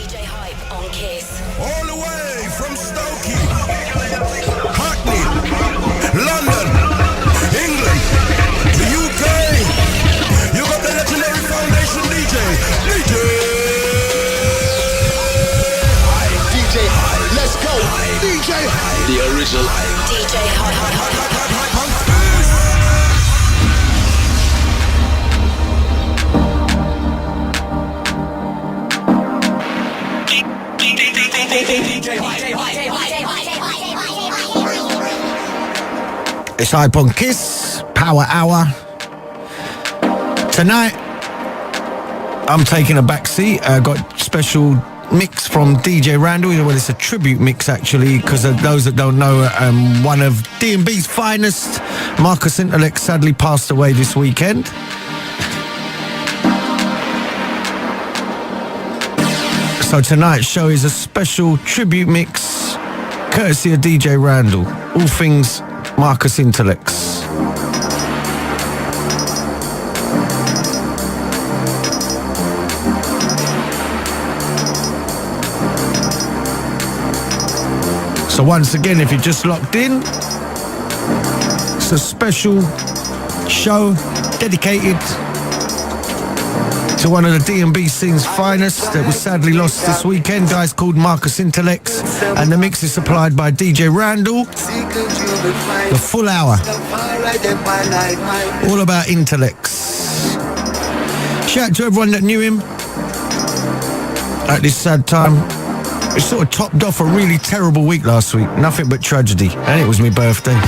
DJ Hype on Kiss. All the way from Stokey, Hackney, London, England, the UK. You got the legendary foundation DJ. Let's go. DJ. The original. DJ Hype. It's Hype on Kiss, Power Hour. Tonight, I'm taking a back seat. I got special mix from DJ Randall. Well, it's a tribute mix, actually, because those that don't know, one of D&B's finest, Marcus Intalex, sadly passed away this weekend. So tonight's show is a special tribute mix, courtesy of DJ Randall. All things Marcus Intalex. So once again, if you're just locked in, it's a special show dedicated to one of the D&B scene's finest that was sadly lost this weekend. Guy's called Marcus Intalex, and the mix is supplied by DJ Randall. The full hour, all about Intalex. Shout out to everyone that knew him at this sad time. It sort of topped off a really terrible week last week. Nothing but tragedy. And it was my birthday.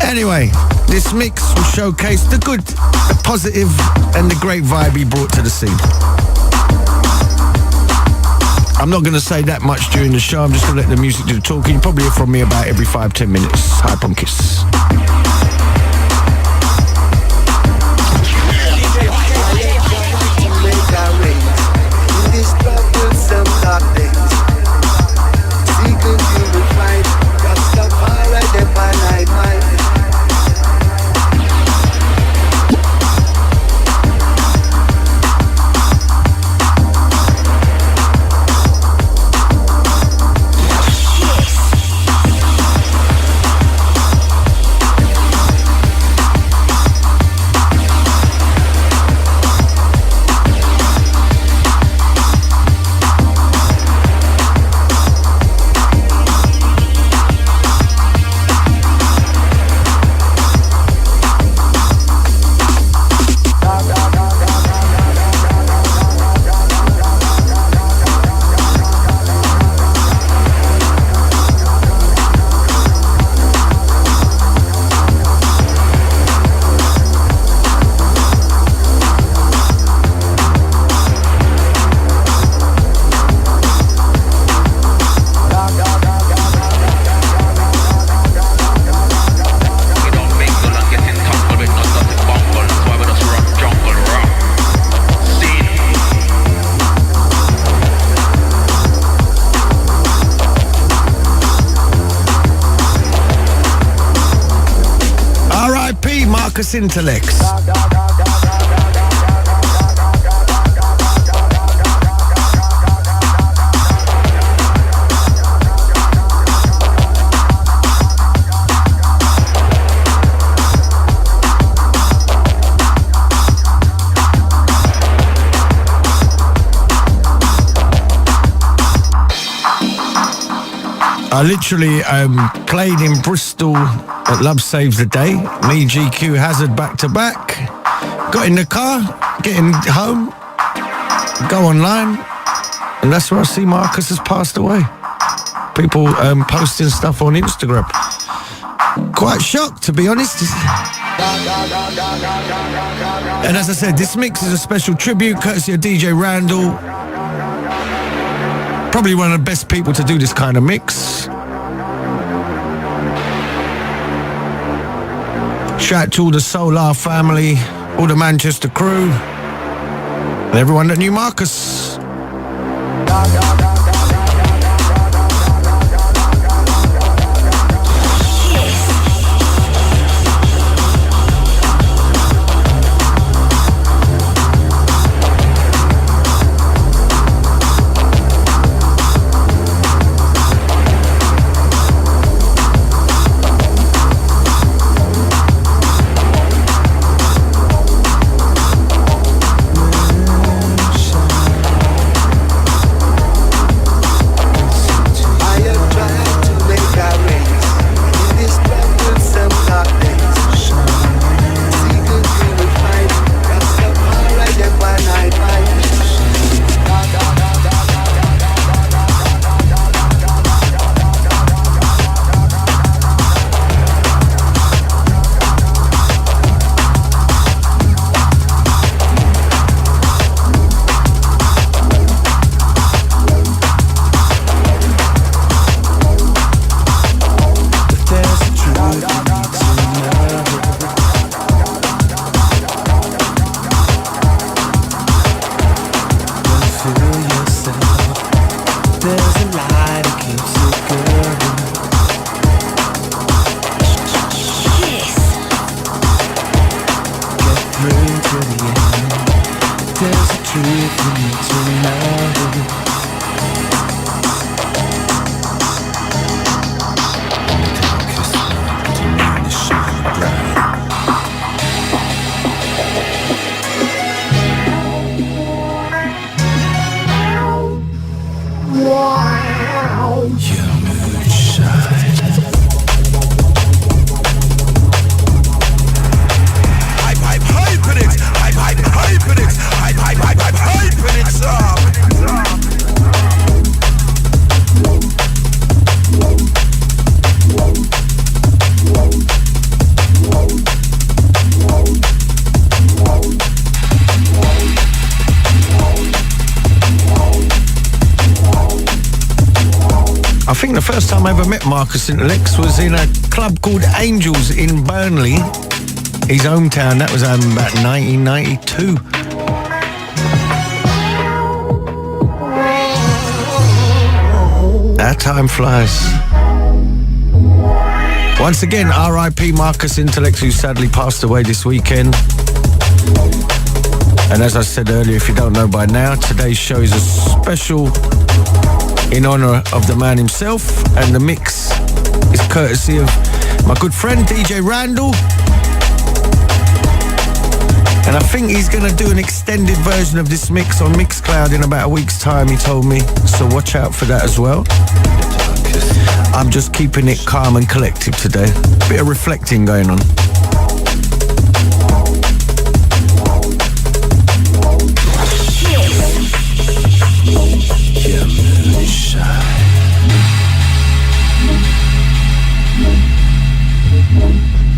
Anyway, this mix will showcase the good, the positive, and the great vibe he brought to the scene. I'm not going to say that much during the show. I'm just going to let the music do the talking. You'll probably hear from me about every 5-10 minutes. Hype on Kiss. Some dark days, seeking you will find Rastafari there by night, Marcus Intalex. I literally played in Bristol at Love Saves the Day. Me, GQ, Hazard back to back. Got in the car, getting home, go online, and that's where I see Marcus has passed away. People posting stuff on Instagram. Quite shocked, to be honest. And as I said, this mix is a special tribute courtesy of DJ Randall. Probably one of the best people to do this kind of mix. Shout out to all the Solar family, all the Manchester crew, and everyone that knew Marcus. I think the first time I ever met Marcus Intalex was in a club called Angels in Burnley, his hometown. That was about 1992. That time flies. Once again, R.I.P. Marcus Intalex, who sadly passed away this weekend. And as I said earlier, if you don't know by now, today's show is a special in honor of the man himself, and the mix is courtesy of my good friend DJ Randall. And I think he's going to do an extended version of this mix on Mixcloud in about a week's time, he told me, so watch out for that as well. I'm just keeping it calm and collective today. Bit of reflecting going on.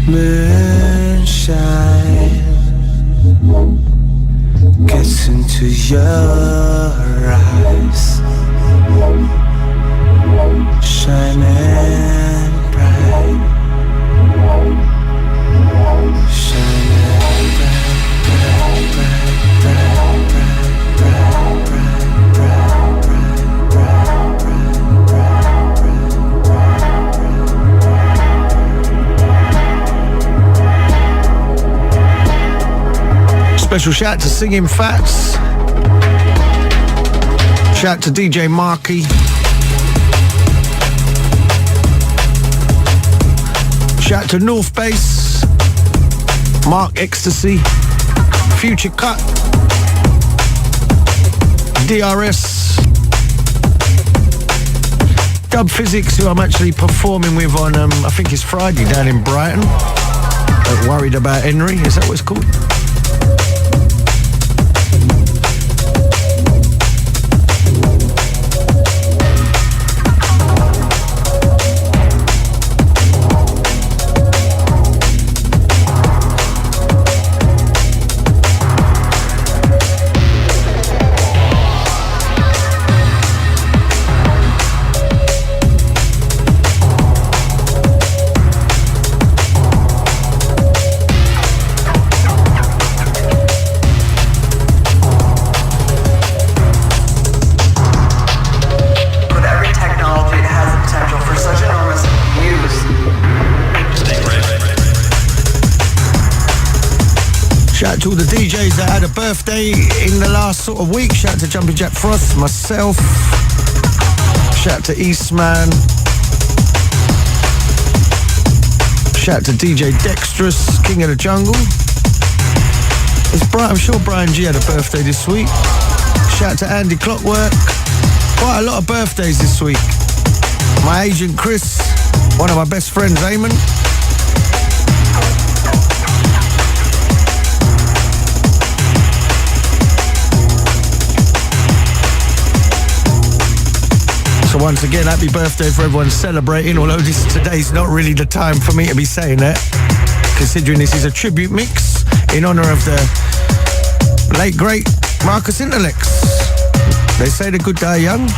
Moonshine gets into your eyes, shining bright, shining bright, bright, bright, bright, bright, bright, bright, bright, bright, bright, bright, bright, bright. Special shout to Singing Fats. Shout to DJ Marky. Shout to North Bass, Mark Ecstasy, Future Cut, DRS, Dub Physics, who I'm actually performing with on, I think it's Friday down in Brighton, at Worried About Henry, is that what it's called? Shout out to all the DJs that had a birthday in the last sort of week. Shout out to Jumping Jack Frost, myself. Shout out to Eastman. Shout out to DJ Dexterous, King of the Jungle. I'm sure Brian G had a birthday this week. Shout out to Andy Clockwork. Quite a lot of birthdays this week. My agent Chris, one of my best friends, Eamon. So once again, happy birthday for everyone celebrating, although today's not really the time for me to be saying that, considering this is a tribute mix in honor of the late, great Marcus Intalex. They say the good die young.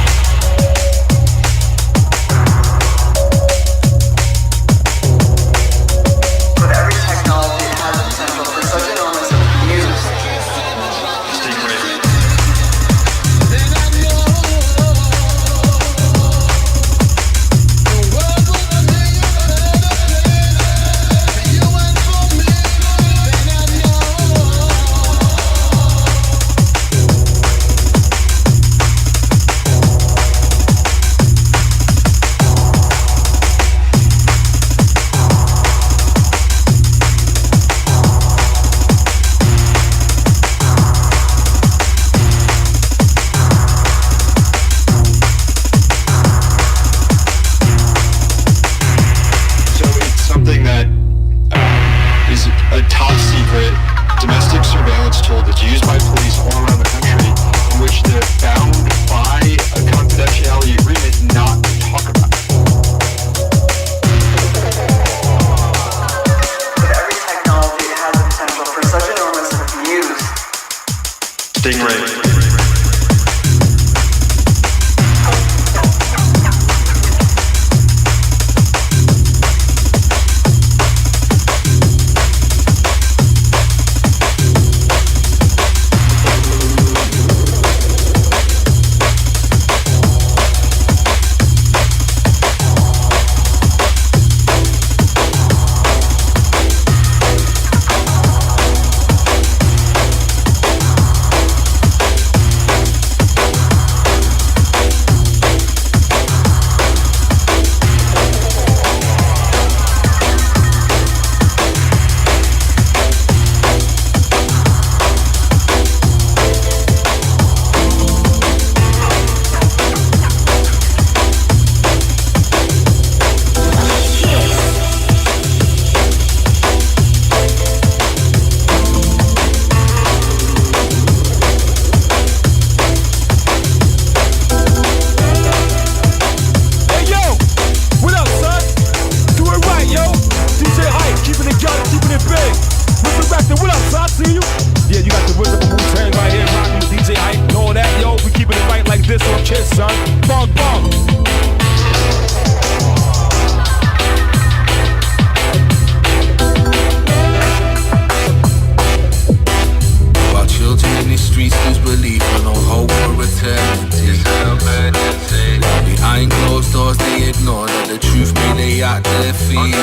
feet.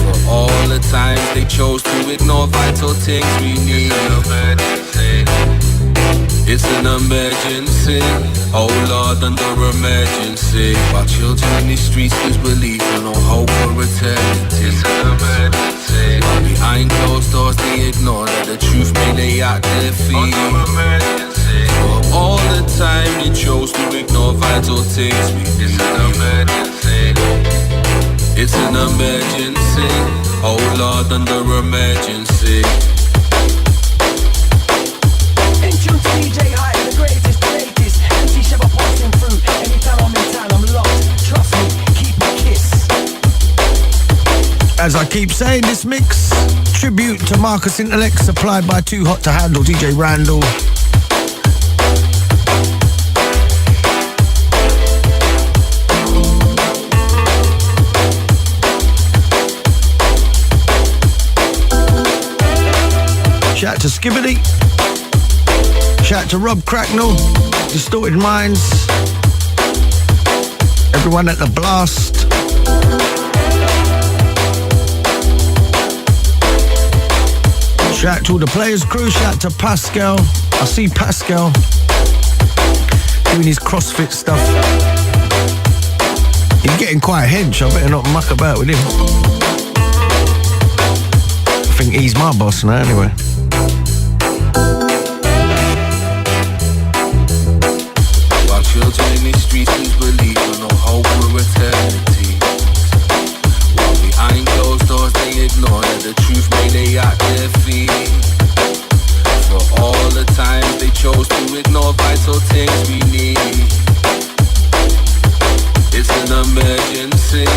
For all the times they chose to ignore vital things we need. It's an emergency, oh Lord, under emergency. While children in these streets lose belief and no hope for eternity. It's an emergency. While behind closed doors they ignore that the truth may lay at their feet. For all the time they chose to ignore vital things we need. It's an emergency. It's an emergency, oh Lord, under emergency. DJ Hype, the greatest. MC Shiver passing through. Anytime I'm in town, I'm lost. Trust me, keep my kiss. As I keep saying, this mix, tribute to Marcus Intalex, supplied by Too Hot to Handle, DJ Randall. Shout out to Skibbity. Shout out to Rob Cracknell, Distorted Minds, everyone at the Blast. Shout out to all the Players crew, shout out to Pascal. I see Pascal doing his CrossFit stuff. He's getting quite hench, I better not muck about with him. I think he's my boss now anyway. Children in the streets lose belief and no hope for eternity. While behind closed doors they ignore that the truth may lay at their feet. For all the times they chose to ignore vital things we need. It's an emergency,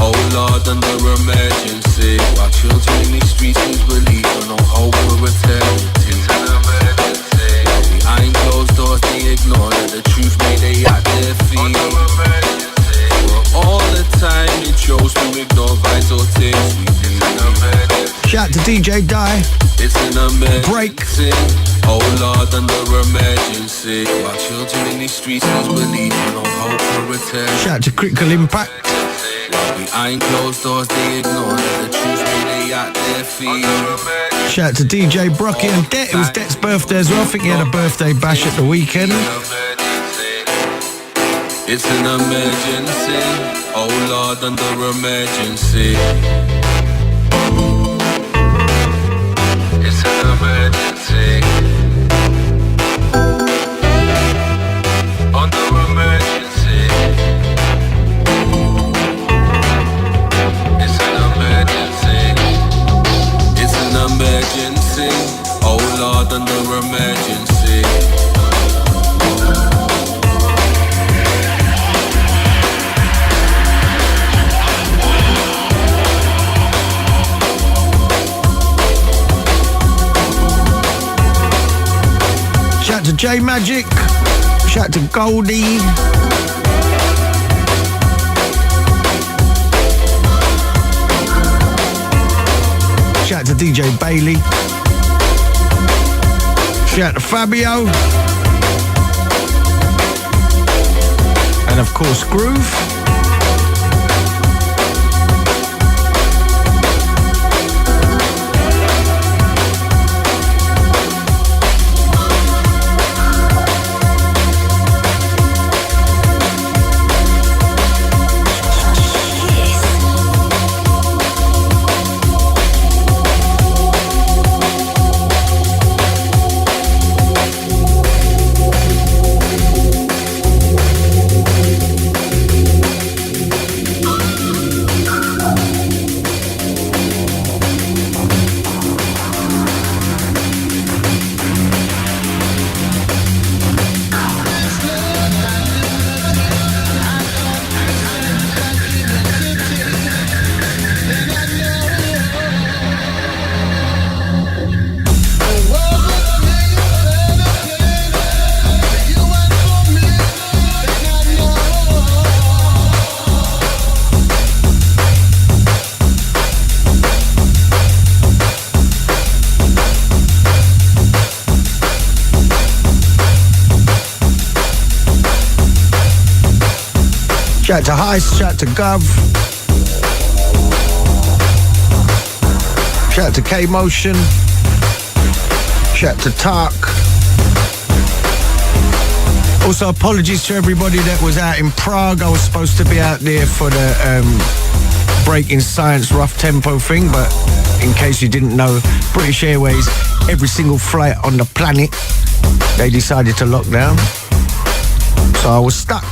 oh Lord, under emergency. While children in the streets lose belief and no hope for eternity. It's an emergency. While behind closed doors they ignore that the truth may lay at their feet. For all the time they chose to ignore vital things we did. Shout out to DJ Die. It's an emergency. Break. Oh Lord, under emergency. While children in these streets lose belief and no hope for return. Shout out to Critical Impact. While behind closed doors they ignore that the truth may lay at their feet. Shout out to DJ Brocky and Det. It was Det's birthday as well. I think he had a birthday bash at the weekend. It's an emergency, oh Lord, under emergency. It's an emergency. Under emergency. It's an emergency. It's an emergency, oh Lord, under emergency. Shout out to J Magic. Shout out to Goldie. Shout out to DJ Bailey. Shout out to Fabio. And of course Groove. Shout out to Heist, shout out to Gov. Shout out to K-Motion. Shout out to Tark. Also, apologies to everybody that was out in Prague. I was supposed to be out there for the Breaking Science rough tempo thing, but in case you didn't know, British Airways, every single flight on the planet, they decided to lock down. So I was stuck.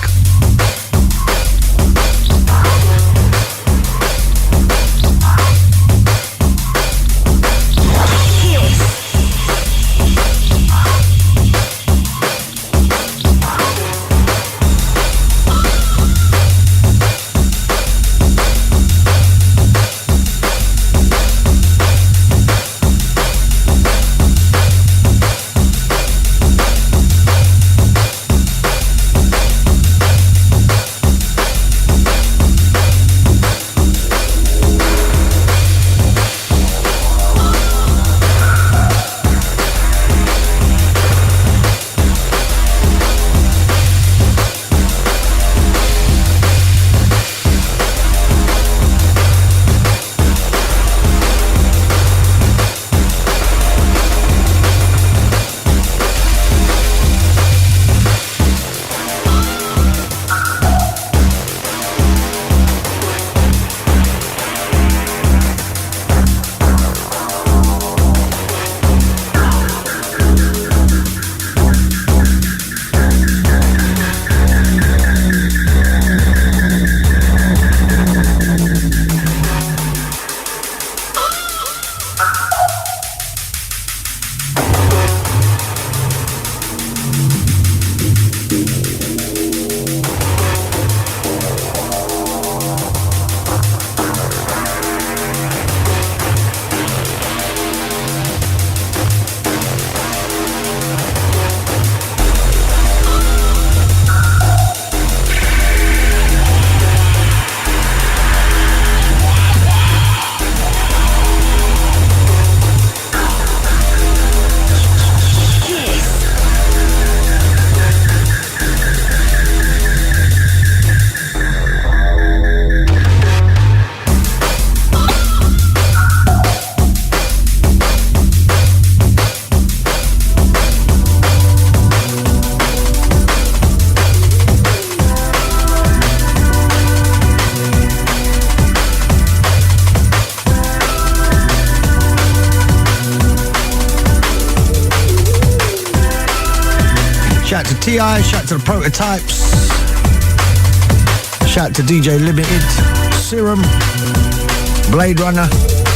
Shout out to T.I, shout out to the Prototypes. Shout out to DJ Limited, Serum, Blade Runner.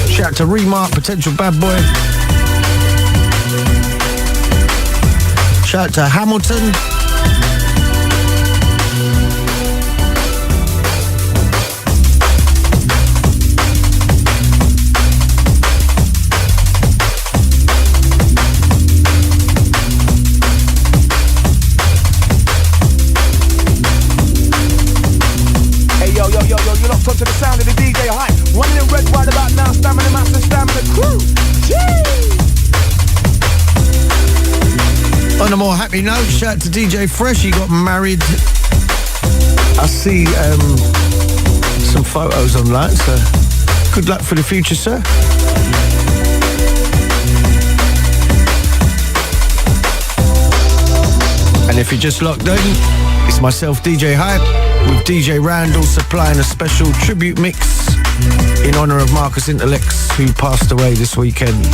Shout out to Remark, Potential Bad Boy. Shout out to Hamilton. You're locked onto the sound of the DJ Hype. One in red right about now, Stamina Master, Stamina Crew. On a more happy note, shout out to DJ Fresh. He got married. I see some photos online, so good luck for the future, sir. And if you're just locked in, it's myself, DJ Hype, with DJ Randall supplying a special tribute mix in honor of Marcus Intalex, who passed away this weekend.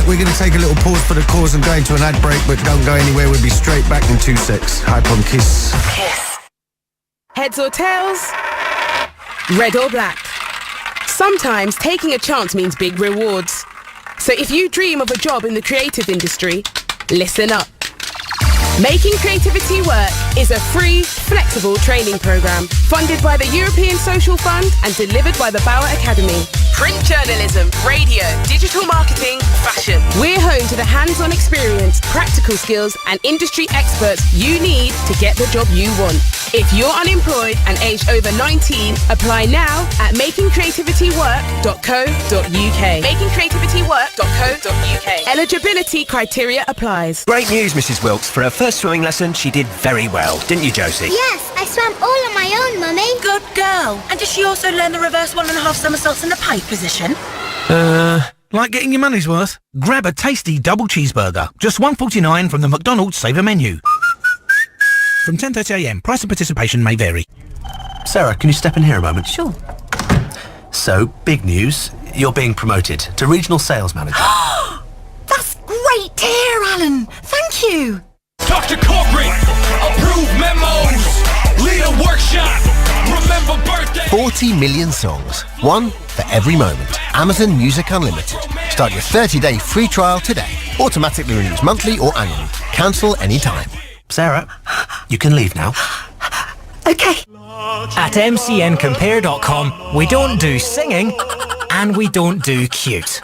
we're going to take a little pause for the cause and go into an ad break, but don't go anywhere. We'll be straight back in 2 secs. Hype on Kiss. Heads or tails? Red or black? Sometimes taking a chance means big rewards. So if you dream of a job in the creative industry, listen up. Making Creativity Work is a free, flexible training program funded by the European Social Fund and delivered by the Bauer Academy. Print journalism, radio, digital marketing, fashion. We're home to the hands-on experience, practical skills and industry experts you need to get the job you want. If you're unemployed and aged over 19, apply now at makingcreativitywork.co.uk. makingcreativitywork.co.uk. Eligibility criteria applies. Great news, Mrs. Wilkes. For her first swimming lesson, she did very well. Didn't you, Josie? Yes, I swam all on my own, Mummy. Good girl. And does she also learn the reverse 1.5 somersaults in the pike position? Like getting your money's worth? Grab a tasty double cheeseburger. Just $1.49 from the McDonald's Saver menu. From 10:30am. Price and participation may vary. Sarah, can you step in here a moment? Sure. So, big news. You're being promoted to Regional Sales Manager. That's great to hear, Alan. Thank you. Dr. Corporate, approve memos, lead a workshop, remember birthday. 40 million songs, one for every moment. Amazon Music Unlimited. Start your 30-day free trial today. Automatically renews monthly or annually. Cancel anytime. Sarah, you can leave now. Okay. At mcncompare.com, we don't do singing and we don't do cute.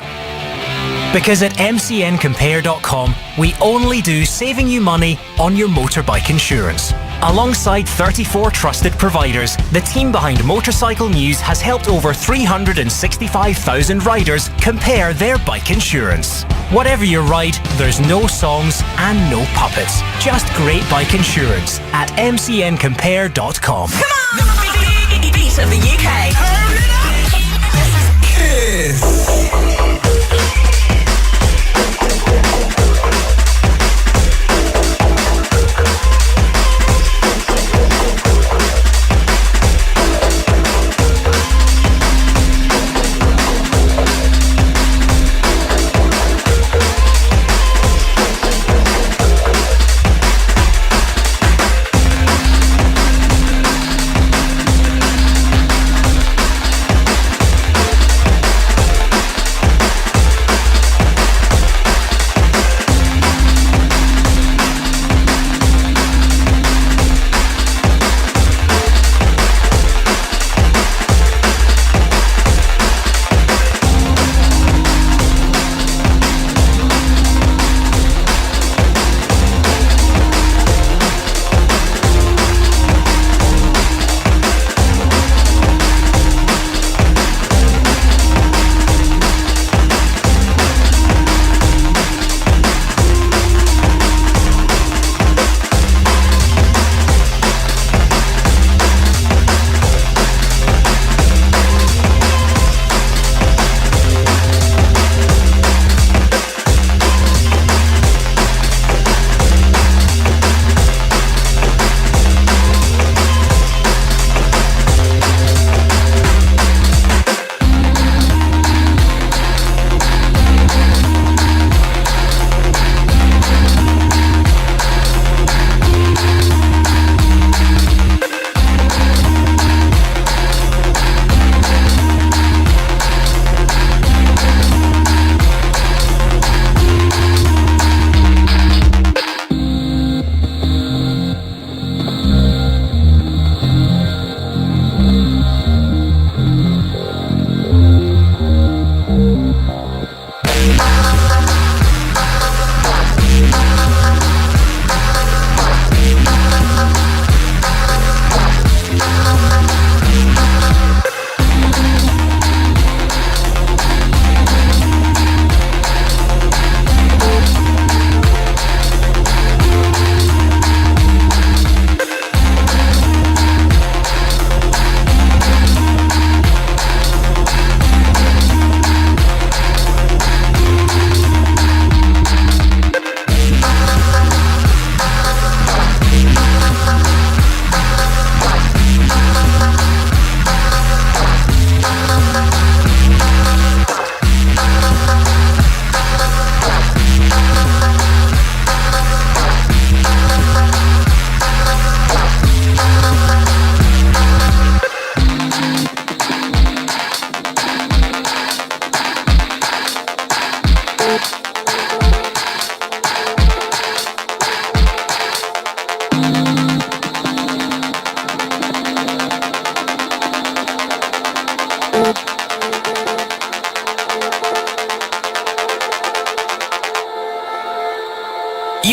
Because at mcncompare.com, we only do saving you money on your motorbike insurance. Alongside 34 trusted providers, the team behind Motorcycle News has helped over 365,000 riders compare their bike insurance. Whatever your ride, there's no songs and no puppets. Just great bike insurance at mcncompare.com. Come on! Beat of the UK. Kiss.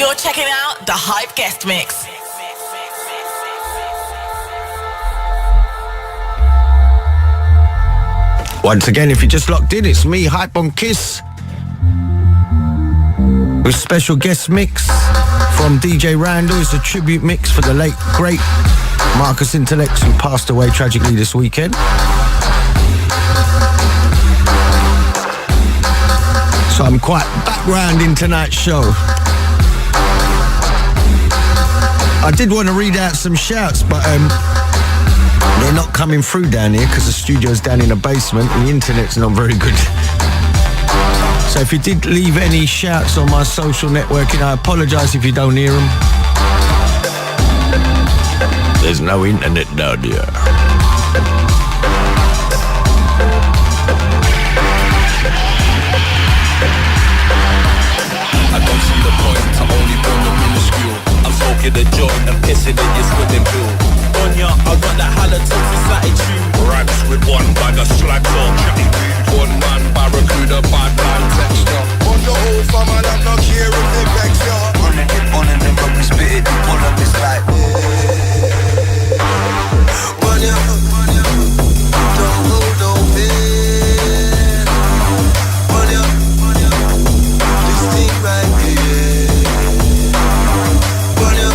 You're checking out the Hype Guest Mix. Once again, if you just locked in, it's me, Hype on Kiss, with special guest mix from DJ Randall. It's a tribute mix for the late, great Marcus Intalex, who passed away tragically this weekend. So I'm quite background in tonight's show. I did want to read out some shouts, but they're not coming through down here because the studio's down in the basement and the internet's not very good. So if you did leave any shouts on my social networking, I apologise if you don't hear them. There's no internet down here. I don't see the point to only burn the minuscule. I'm smoking the joint and pissing in your swimming pool. On ya, I got that halitosis attitude. Raps with one bag of slags or chatty weed. One man barracuda, bad man texture. On the whole fam, and I'm not here if they vex ya. On and then when we spit it, pull up this like Money, don't hold no fear. Money, this thing right here. Money,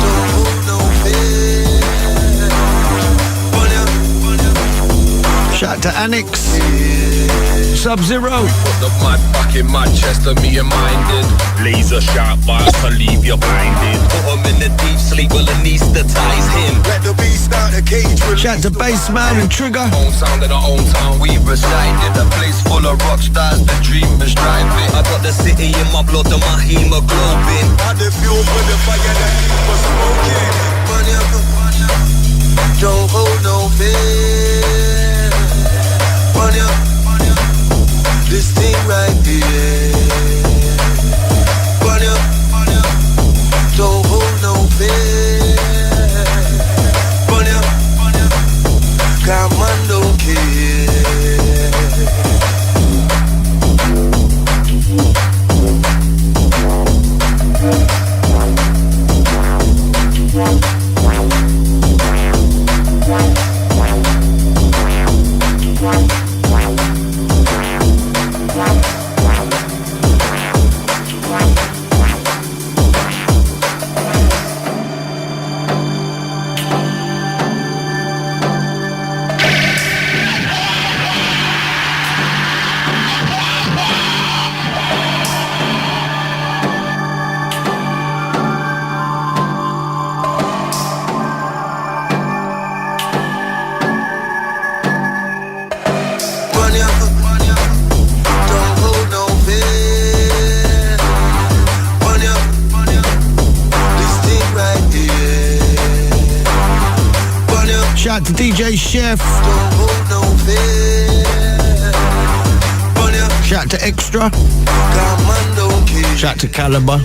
don't hold no fear. Money, Shout out to Annex, Sub-Zero. Put the mud back in Manchester, me and minded. Laser sharp bars to leave you blinded. Put him in the deep sleep, will anesthetize him. let the beast out the cage. Shout out to Bassman and Trigger. Own sound in our own town, we resided. A place full of rock stars, the dreamers driving. I got the city in my blood and my hemoglobin. Had the fuel for the fire that keep us smoking. Money, don't hold no fear. Money, this thing right here. Money, don't hold no fear. Money, come on, don't care. Shout out to DJ Chef. Shout out to Extra. Shout out to Caliber.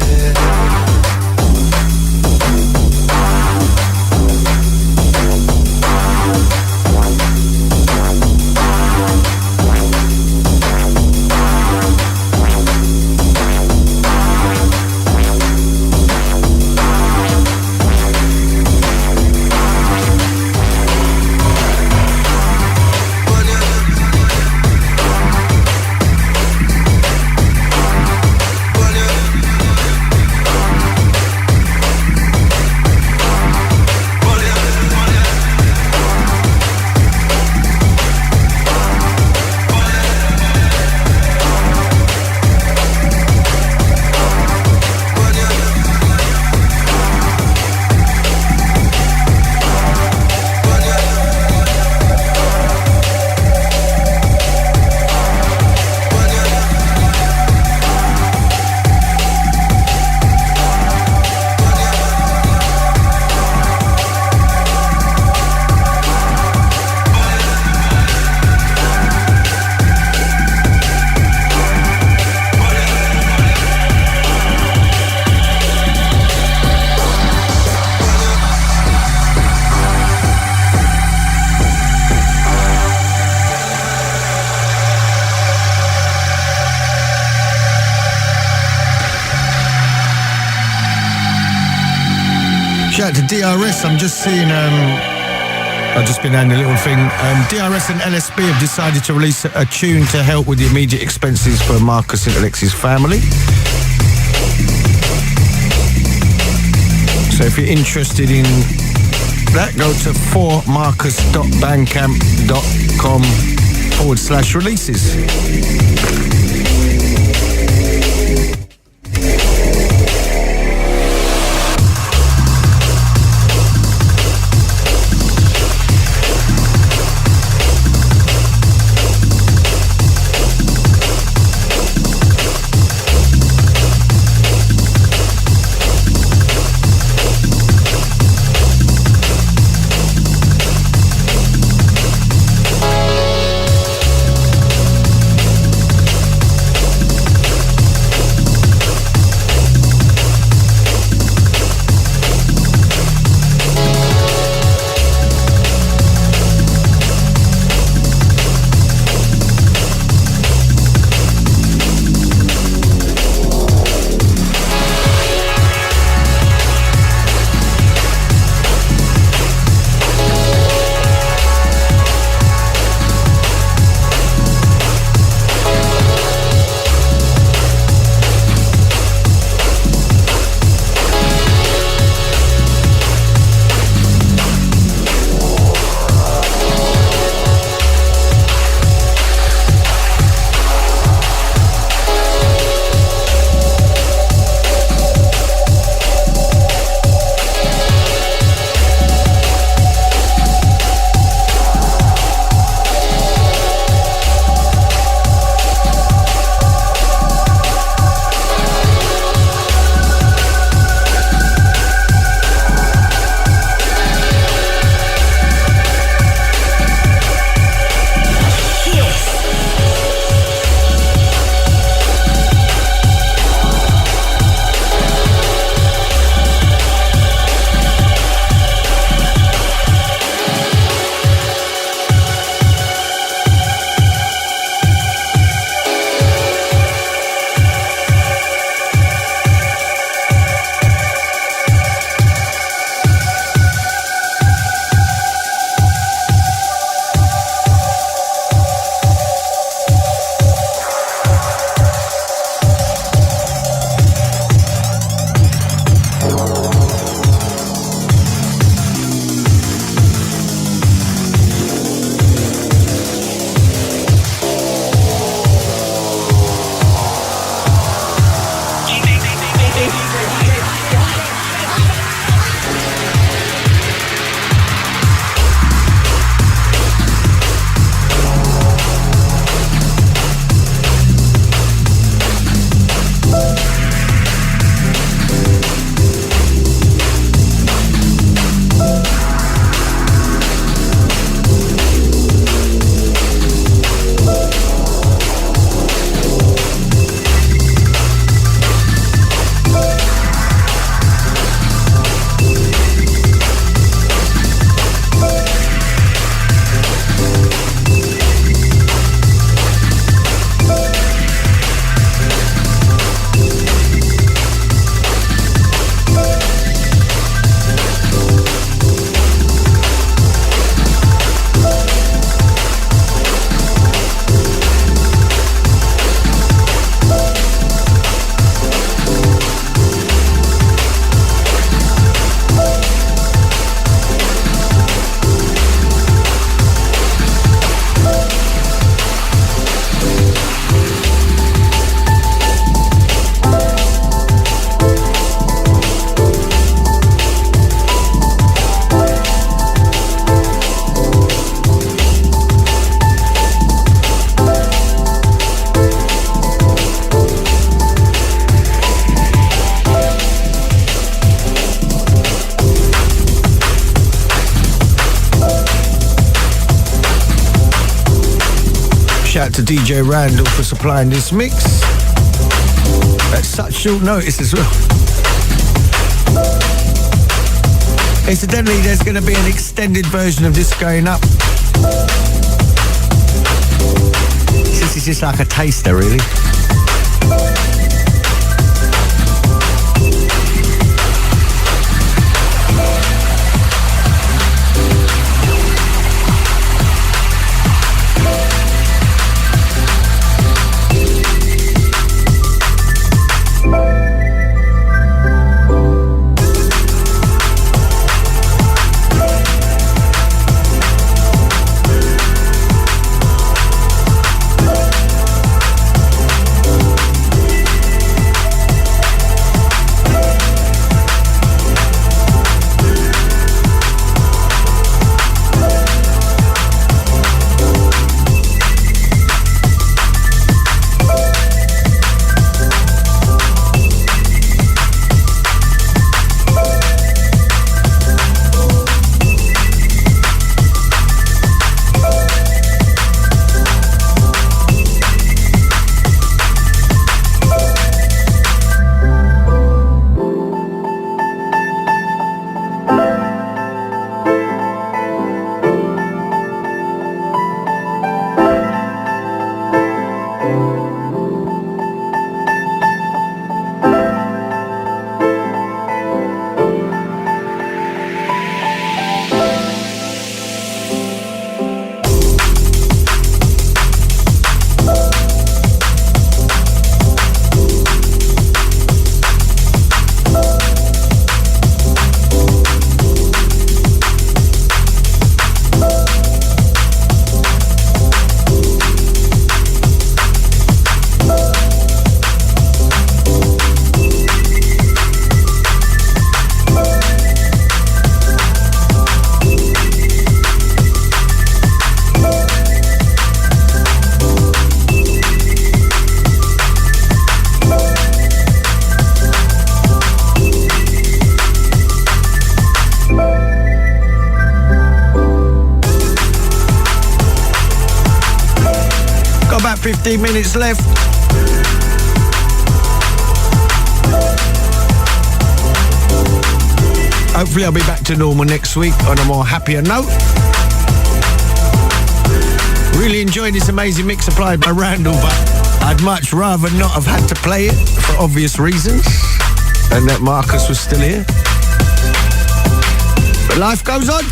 Shout out to DRS. I'm just seeing, I've just been handing a little thing. DRS and LSB have decided to release a tune to help with the immediate expenses for Marcus Intalex's family. So if you're interested in that, go to formarcus.bandcamp.com/releases. Shout out to DJ Randall for supplying this mix at such short notice as well. Incidentally, there's going to be an extended version of this going up. This is just like a taster, really. about 15 minutes left. Hopefully I'll be back to normal next week on a more happier note. Really enjoyed this amazing mix supplied by Randall, but I'd much rather not have had to play it for obvious reasons, and that Marcus was still here. But life goes on.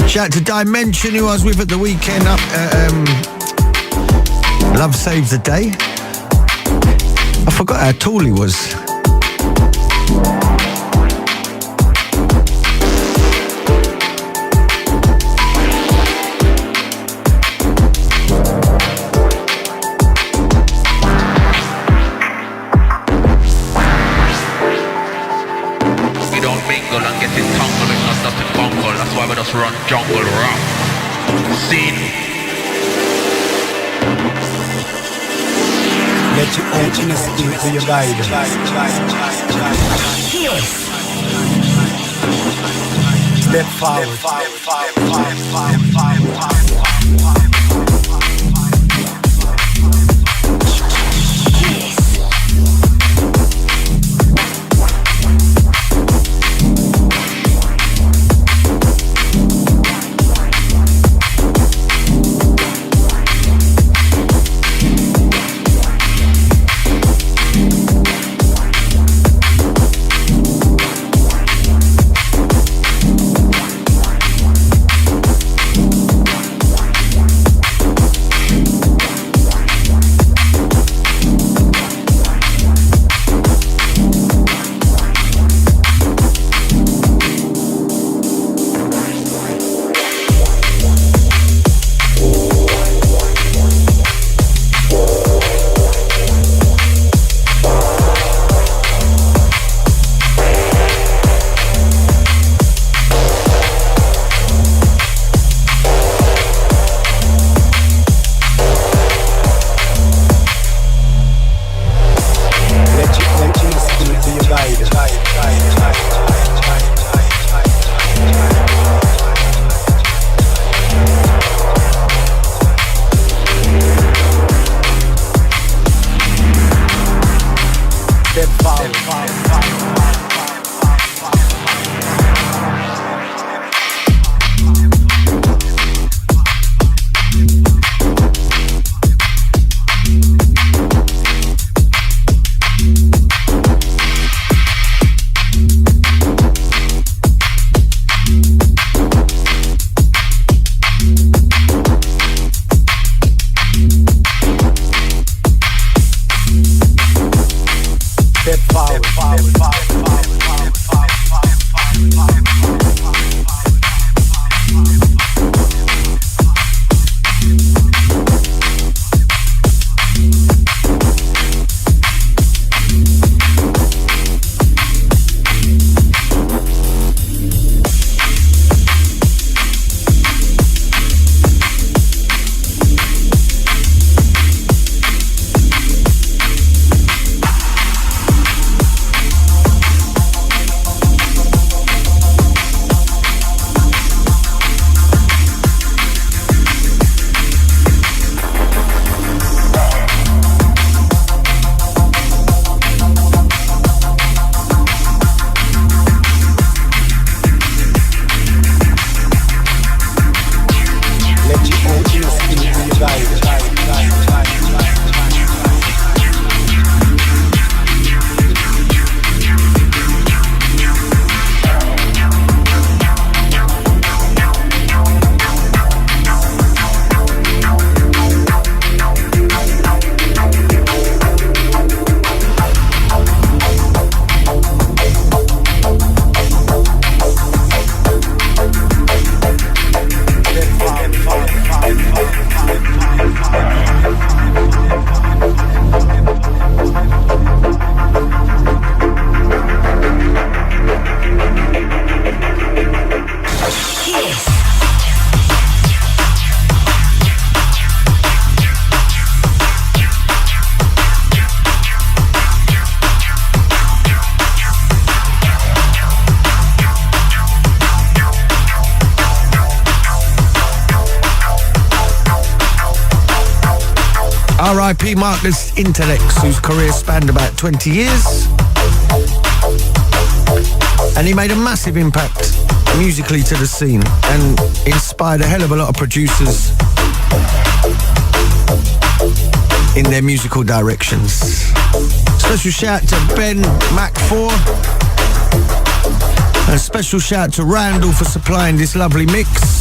Shout out to Dimension, who I was with at the weekend up at Love Saves the Day. I forgot how tall he was. We don't mingle and get entangled, it's not nothing bungle. That's why we just run jungle rap. Scene. Let your emptiness into your guidance. Yes. Step forward. R.I.P. Marcus Intalex, whose career spanned about 20 years. And he made a massive impact musically to the scene and inspired a hell of a lot of producers in their musical directions. Special shout to Ben Mac4. And special shout to Randall for supplying this lovely mix.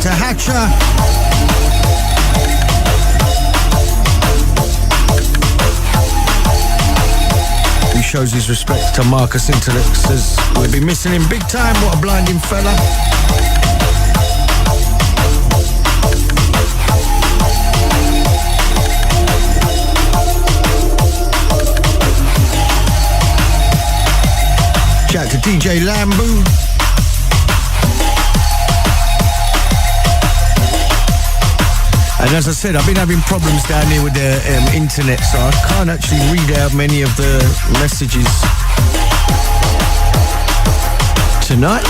To Hatcher. He shows his respect to Marcus Intalex, says we'll be missing him big time. What a blinding fella. Shout to DJ Lambu. And as I said, I've been having problems down here with the internet, so I can't actually read out many of the messages tonight.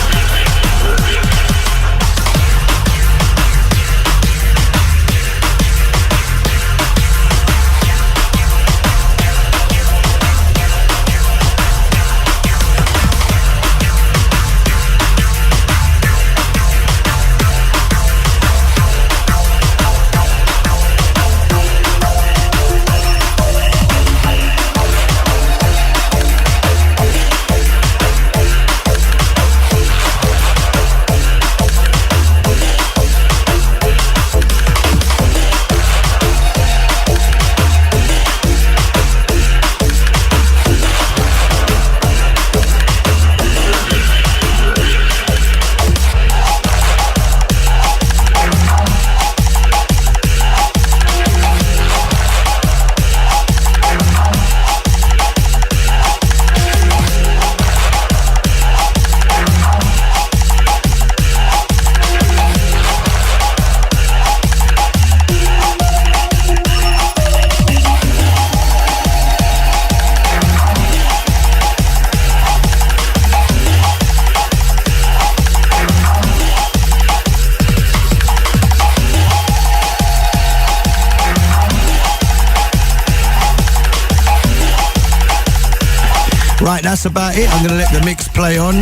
Right, that's about it. I'm going to let the mix play on.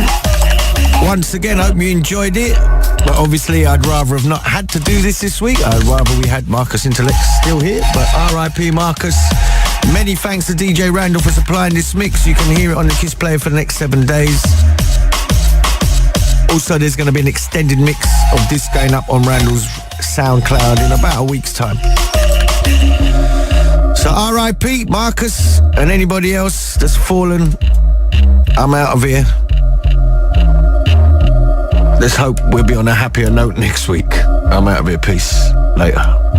Once again, I hope you enjoyed it. But obviously, I'd rather have not had to do this week. I'd rather we had Marcus Intalex still here. But R.I.P. Marcus. Many thanks to DJ Randall for supplying this mix. You can hear it on the Kiss Player for the next 7 days. Also, there's going to be an extended mix of this going up on Randall's SoundCloud in about a week's time. So R.I.P. Marcus and anybody else that's fallen. I'm out of here. Let's hope we'll be on a happier note next week. I'm out of here. Peace. Later.